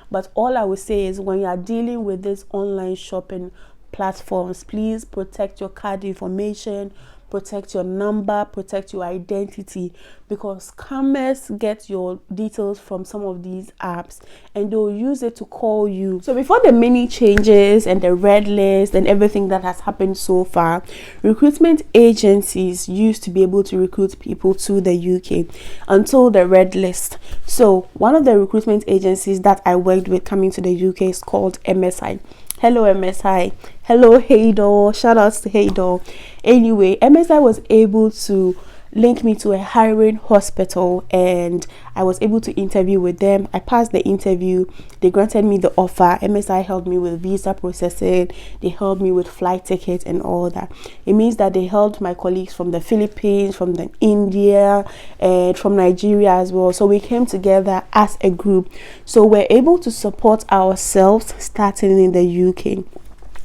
But all I would say is, when you are dealing with this online shopping platforms, please protect your card information, protect your number, protect your identity, because scammers get your details from some of these apps and they'll use it to call you. So before the many changes and the red list and everything that has happened so far, recruitment agencies used to be able to recruit people to the UK until the red list. So one of the recruitment agencies that I worked with coming to the UK is called MSI. Hello MSI. Hello Haydor. Shout outs to Haydor. Anyway, MSI was able to link me to a hiring hospital and I was able to interview with them. I passed the interview. They granted me the offer. MSI helped me with visa processing. They helped me with flight tickets and all that. It means that they helped my colleagues from the Philippines, from the India, and from Nigeria as well. So we came together as a group. So we're able to support ourselves starting in the UK.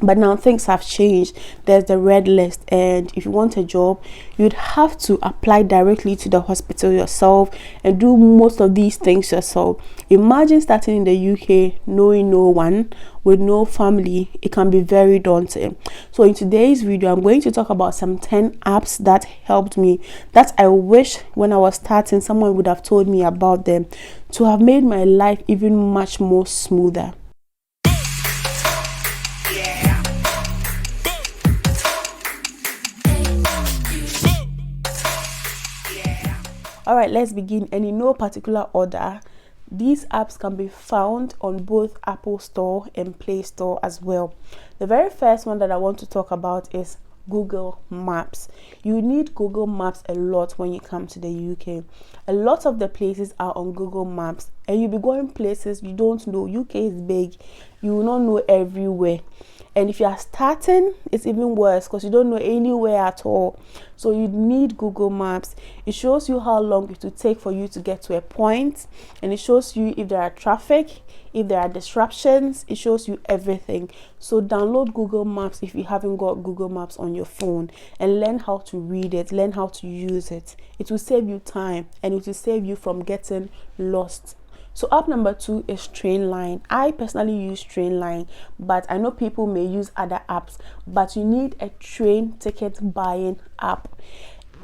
But now things have changed. There's the red list, and if you want a job, you'd have to apply directly to the hospital yourself and do most of these things yourself. Imagine starting in the UK knowing no one, with no family. It can be very daunting. So in today's video, I'm going to talk about some 10 apps that helped me, that I wish when I was starting someone would have told me about them, to have made my life even much more smoother. Alright, let's begin, and in no particular order. These apps can be found on both Apple Store and Play Store as well. The very first one that I want to talk about is Google Maps. You need Google Maps a lot when you come to the UK. A lot of the places are on Google Maps, and you'll be going places you don't know. UK is big, you will not know everywhere. And if you are starting, it's even worse because you don't know anywhere at all. So you need Google Maps. It shows you how long it will take for you to get to a point, and it shows you if there are traffic, if there are disruptions. It shows you everything. So download Google Maps if you haven't got Google Maps on your phone, and learn how to read it, learn how to use it. It will save you time, and it will save you from getting lost. So app number 2 is Trainline. I personally use Trainline, but I know people may use other apps. But you need a train ticket buying app.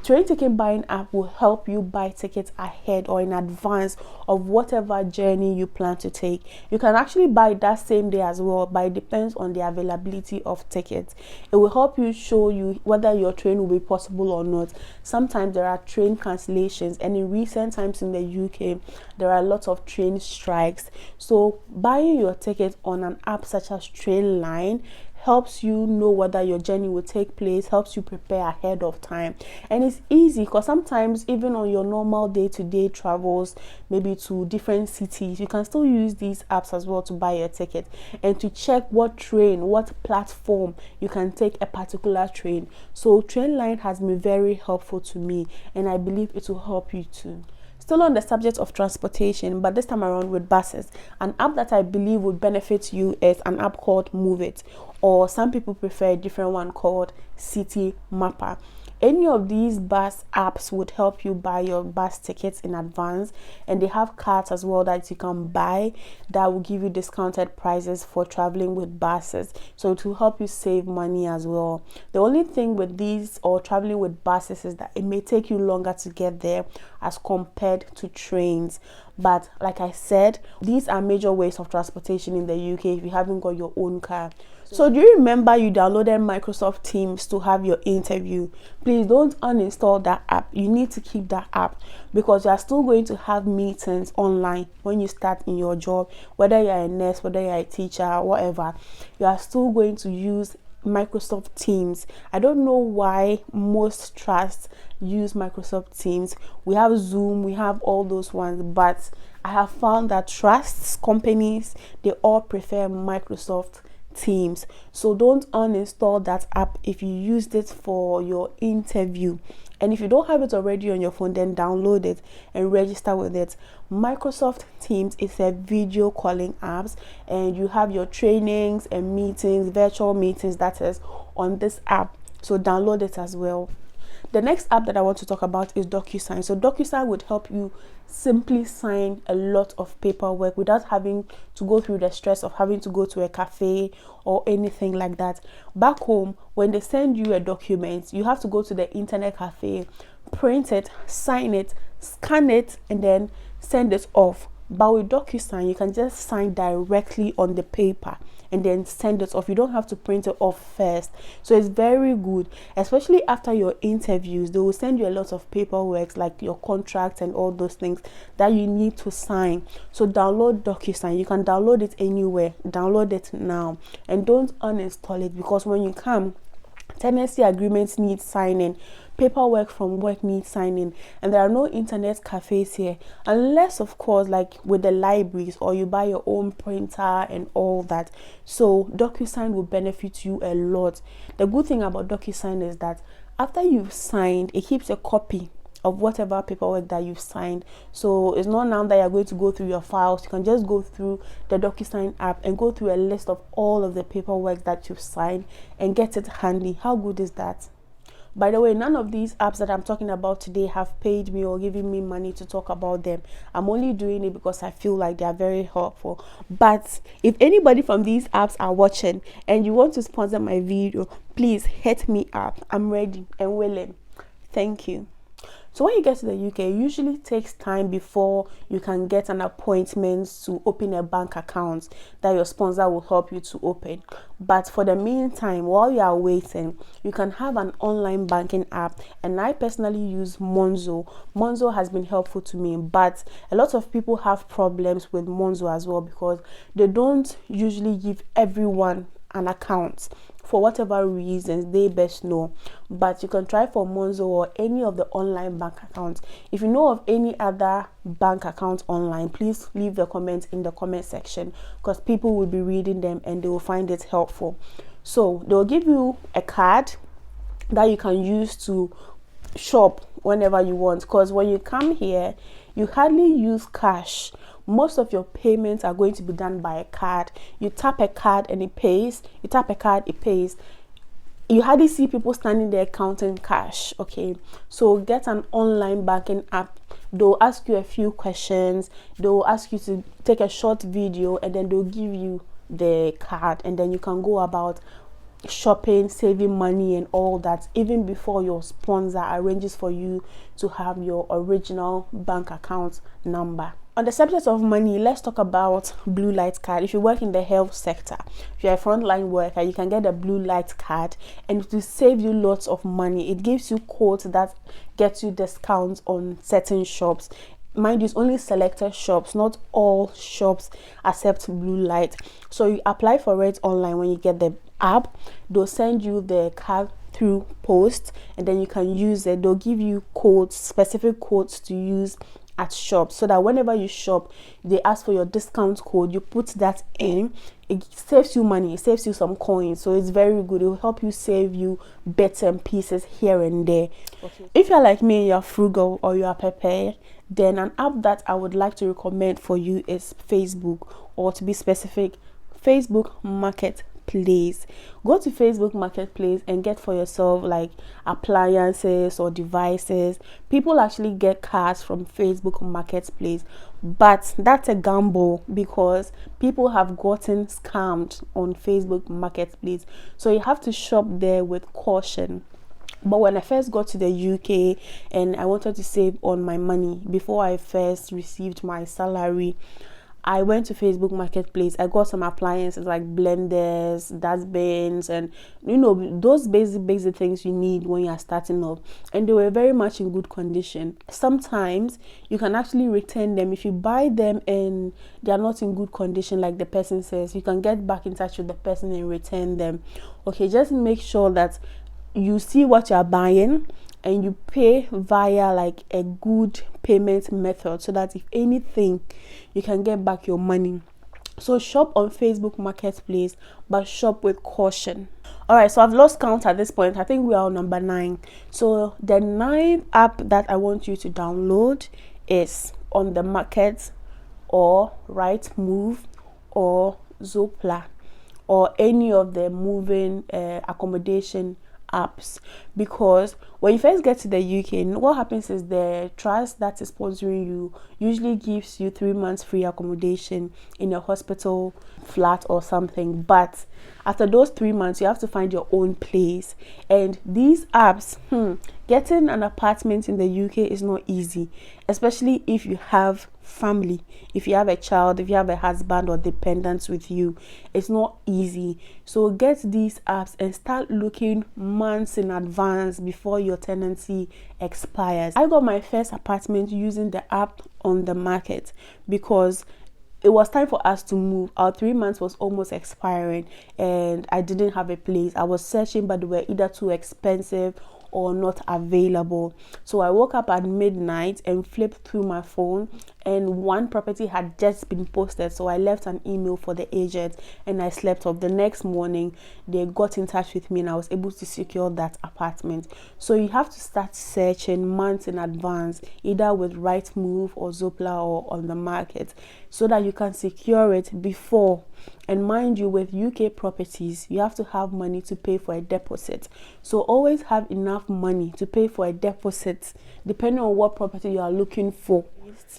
Train ticket buying app will help you buy tickets ahead or in advance of whatever journey you plan to take. You can actually buy that same day as well, but it depends on the availability of tickets. It will help you show you whether your train will be possible or not. Sometimes there are train cancellations, and in recent times in the UK, there are lots of train strikes. So buying your ticket on an app such as Trainline helps you know whether your journey will take place, helps you prepare ahead of time. And it's easy because sometimes even on your normal day-to-day travels, maybe to different cities, you can still use these apps as well to buy your ticket and to check what train, what platform you can take a particular train. So Trainline has been very helpful to me, and I believe it will help you too. Still on the subject of transportation, but this time around with buses, an app that I believe would benefit you is an app called Move It, or some people prefer a different one called City Mapper. Any of these bus apps would help you buy your bus tickets in advance, and they have cards as well that you can buy that will give you discounted prices for traveling with buses. So it will help you save money as well. The only thing with these or traveling with buses is that it may take you longer to get there as compared to trains. But like I said, these are major ways of transportation in the UK if you haven't got your own car. So do you remember you downloaded Microsoft Teams to have your interview? Please don't uninstall that app. You need to keep that app because you are still going to have meetings online when you start in your job. Whether you're a nurse, whether you're a teacher, whatever, you are still going to use Microsoft Teams. I don't know why most trusts use Microsoft Teams. We have Zoom, we have all those ones, but I have found that trusts, companies, they all prefer Microsoft Teams. So don't uninstall that app if you used it for your interview. And if you don't have it already on your phone, then download it and register with it. Microsoft Teams is a video calling app, and you have your trainings and meetings, virtual meetings, that is on this app. So download it as well. The next app that I want to talk about is DocuSign. So DocuSign would help you simply sign a lot of paperwork without having to go through the stress of having to go to a cafe or anything like that. Back home, when they send you a document, you have to go to the internet cafe, print it, sign it, scan it, and then send it off. But with DocuSign, you can just sign directly on the paper and then send it off. You don't have to print it off first. So it's very good, especially after your interviews. They will send you a lot of paperwork like your contract and all those things that you need to sign. So download DocuSign. You can download it anywhere. Download it now and don't uninstall it, because when you come, tenancy agreements need signing, paperwork from work needs signing, and there are no internet cafes here, unless of course like with the libraries, or you buy your own printer and all that. So DocuSign will benefit you a lot. The good thing about DocuSign is that after you've signed, it keeps a copy of whatever paperwork that you've signed. So it's not now that you're going to go through your files. You can just go through the DocuSign app and go through a list of all of the paperwork that you've signed and get it handy. How good is that? By the way, none of these apps that I'm talking about today have paid me or given me money to talk about them. I'm only doing it because I feel like they are very helpful. But if anybody from these apps are watching and you want to sponsor my video, please hit me up. I'm ready and willing. Thank you. So when you get to the UK, it usually takes time before you can get an appointment to open a bank account that your sponsor will help you to open. But for the meantime, while you are waiting, you can have an online banking app, and I personally use Monzo. Monzo has been helpful to me, but a lot of people have problems with Monzo as well, because they don't usually give everyone an account for whatever reasons they best know. But you can try for Monzo or any of the online bank accounts. If you know of any other bank accounts online, please leave the comments in the comment section, because people will be reading them and they will find it helpful. So they'll give you a card that you can use to shop whenever you want, because when you come here, you hardly use cash. Most of your payments are going to be done by a card. You tap a card and it pays. You tap a card, it pays. You hardly see people standing there counting cash. Okay, so get an online banking app. They'll ask you a few questions. They'll ask you to take a short video, and then they'll give you the card, and then you can go about shopping, saving money and all that, even before your sponsor arranges for you to have your original bank account number. On the subject of money, let's talk about blue light card. If you work in the health sector, if you're a frontline worker, you can get a blue light card, and it will save you lots of money. It gives you codes that gets you discounts on certain shops. Mind you, it's only selected shops, not all shops accept blue light. So you apply for it online. When you get the app, they'll send you the card through post, and then you can use it. They'll give you codes, specific codes to use at shops, so that whenever you shop, they ask for your discount code, you put that in. It saves you money, it saves you some coins, so it's very good. It will help you save you bits and pieces here and there. Okay. If you're like me, you're frugal or you are prepared, then an app that I would like to recommend for you is Facebook, or to be specific, Facebook Marketplace. Go to Facebook Marketplace and get for yourself like appliances or devices. People actually get cars from Facebook Marketplace, but that's a gamble, because people have gotten scammed on Facebook Marketplace. So you have to shop there with caution. But when I first got to the UK and I wanted to save on my money before I first received my salary, I went to Facebook Marketplace. I got some appliances like blenders, dustbins, and those basic things you need when you are starting up, and they were very much in good condition. Sometimes you can actually return them if you buy them and they are not in good condition, like the person says. You can get back in touch with the person and return them. Okay, just make sure that you see what you are buying and you pay via like a good payment method, so that if anything, you can get back your money. So shop on Facebook Marketplace, but shop with caution. All right, so I've lost count at this point. I think we are on number 9. So the 9th app that I want you to download is On the Market, or Rightmove, or Zoopla, or any of the moving accommodation apps, because when you first get to the UK, what happens is the trust that is sponsoring you usually gives you 3 months free accommodation in a hospital flat or something. But after those 3 months, you have to find your own place. And these apps, getting an apartment in the UK is not easy, especially if you have family, if you have a child, if you have a husband or dependents with you. It's not easy. So get these apps and start looking months in advance before your tenancy expires. I got my first apartment using the app on the market because it was time for us to move. Our 3 months was almost expiring and I didn't have a place. I was searching, but they were either too expensive or not available. So I woke up at midnight and flipped through my phone, and one property had just been posted. So I left an email for the agent and I slept off. The next morning they got in touch with me and I was able to secure that apartment. So you have to start searching months in advance, either with Rightmove or Zoopla or on the market, so that you can secure it before. And mind you, with UK properties, you have to have money to pay for a deposit. So always have enough money to pay for a deposit, depending on what property you are looking for.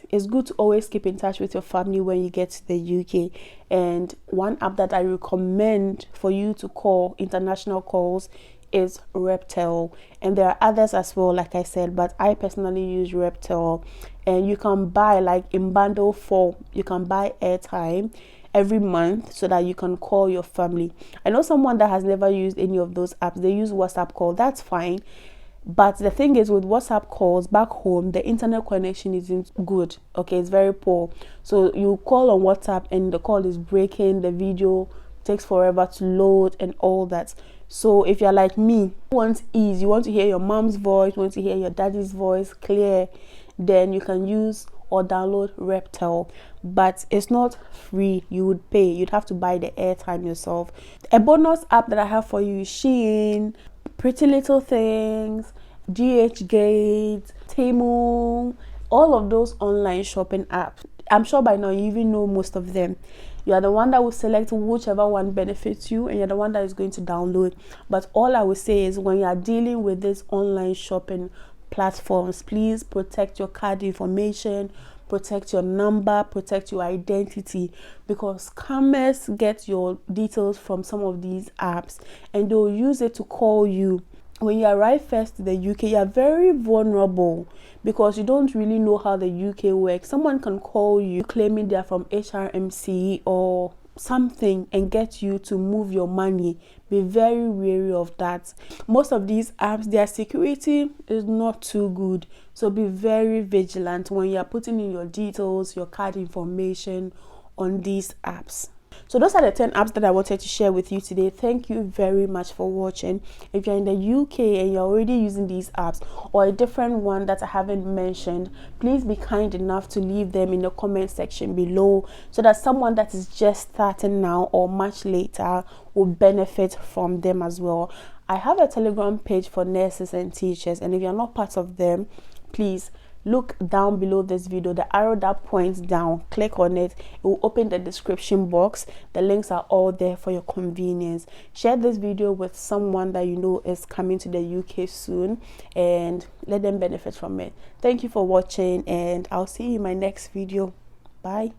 It's good to always keep in touch with your family when you get to the UK. And one app that I recommend for you to call international calls is Reptel, and there are others as well, like I said, but I personally use Reptel. And you can buy, like in bundle 4, you can buy airtime every month so that you can call your family. I know someone that has never used any of those apps. They use WhatsApp call. That's fine, but the thing is, with WhatsApp calls back home, the internet connection isn't good. Okay, it's very poor. So you call on WhatsApp and the call is breaking, the video takes forever to load and all that. So if you're like me, you want ease, you want to hear your mom's voice, you want to hear your daddy's voice clear, then you can use or download Reptel. But it's not free. You would pay. You'd have to buy the airtime yourself. A bonus app that I have for you is Shein, Pretty Little Things, GHgate, Temu, all of those online shopping apps. I'm sure by now you even know most of them. You are the one that will select whichever one benefits you, and you're the one that is going to download. But all I will say is, when you are dealing with this online shopping platforms, please protect your card information, protect your number, protect your identity, because scammers get your details from some of these apps and they'll use it to call you. When you arrive first to the UK, you are very vulnerable because you don't really know how the UK works. Someone can call you claiming they're from HRMC or something and get you to move your money. Be very wary of that. Most of these apps, their security is not too good, so be very vigilant when you are putting in your details, your card information on these apps. So those are the 10 apps that I wanted to share with you today. Thank you very much for watching. If you're in the UK and you're already using these apps or a different one that I haven't mentioned, please be kind enough to leave them in the comment section below so that someone that is just starting now or much later will benefit from them as well. I have a Telegram page for nurses and teachers, and if you're not part of them, please look down below this video, the arrow that points down, click on it. It will open the description box. The links are all there for your convenience. Share this video with someone that you know is coming to the UK soon and let them benefit from it. Thank you for watching, and I'll see you in my next video. Bye.